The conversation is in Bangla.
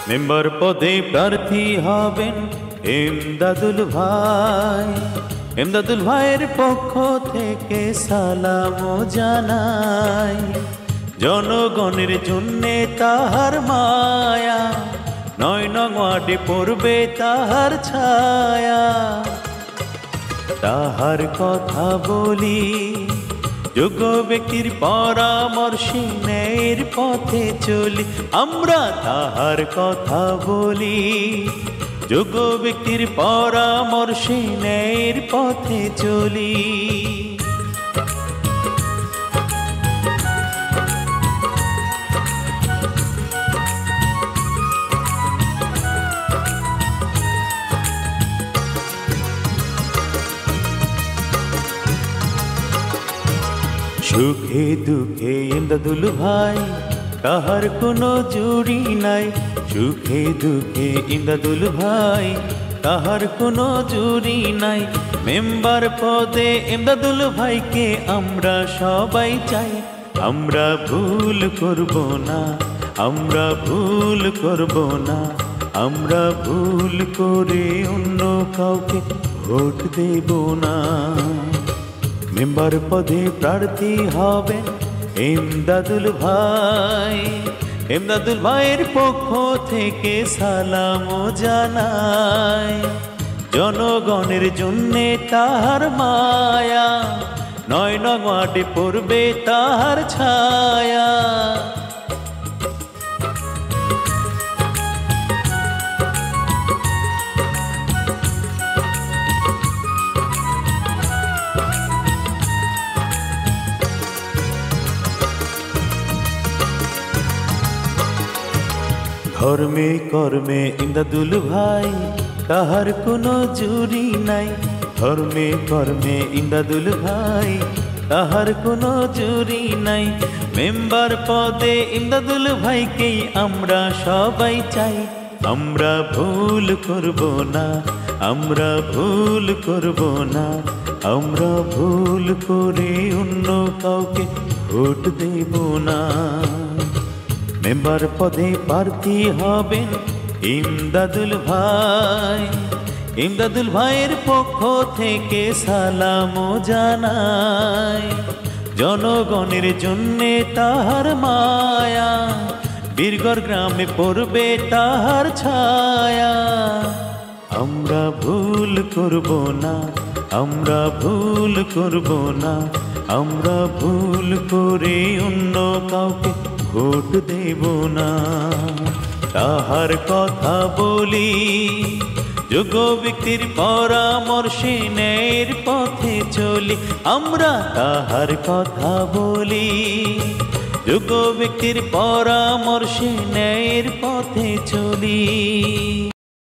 মেম্বার পদে প্রার্থী হবেন এমদাদুল ভাই। এমদাদুল ভাইয়ের পক্ষ থেকে সালাম জানাই। জনগণের জন্যে তাহার মায়া, ৯ নং ওয়ার্ডে পড়বে তাহার ছায়া। তাহার কথা বলি, যোগ্য ব্যক্তির পরামর্শে ন্যায়ের পথে চলি আমরা। তাহার কথা বলি, যোগ্য ব্যক্তির পরামর্শে ন্যায়ের পথে চলি। সুখে দুঃখে এমদাদুল ভাই কাহার কোনো জুড়ি নাই। সুখে দুঃখে এমদাদুল ভাই কাহার কোনো জুড়ি নাই। মেম্বার পদে এমদাদুল ভাইকে আমরা সবাই চাই। আমরা ভুল করব না, আমরা ভুল করব না, আমরা ভুল করে অন্য কাউকে ভোট দেব না। মেম্বার পদে প্রার্থী হবেন এমদাদুল ভাই। এমদাদুল ভাইয়ের পক্ষ থেকে সালাম জানাই। জনগণের জন্যে তাহার মায়া, ৯ নং ওয়ার্ডে পড়বে তাহার ছায়া। ধর্মে কর্মে এমদাদুল ভাই কাহার কোনো জুড়ি নাই। ধর্মে কর্মে এমদাদুল ভাই কাহার কোনো জুড়ি নাই। মেম্বার পদে এমদাদুল ভাইকেই আমরা সবাই চাই। আমরা ভুল করব না, আমরা ভুল করব না, আমরা ভুল করে অন্য কাউকে ভোট দেব না। মেম্বার পদে প্রার্থী হবেন এমদাদুল ভাই। এমদাদুল ভাইয়ের পক্ষ থেকে সালাম জানাই। জনগণের জন্যে তাহার মায়া, বীরগড় গ্রামে পড়বে তাহার ছায়া। আমরা ভুল করব না, আমরা ভুল করব না, আমরা ভুল করে অন্য কাউকে ভোট দেব না। তাহার কথা বলি, যোগ্য ব্যক্তির পরামর্শে ন্যায়ের পথে চলি আমরা। তাহার কথা বলি, যোগ্য ব্যক্তির পরামর্শে ন্যায়ের পথে চলি।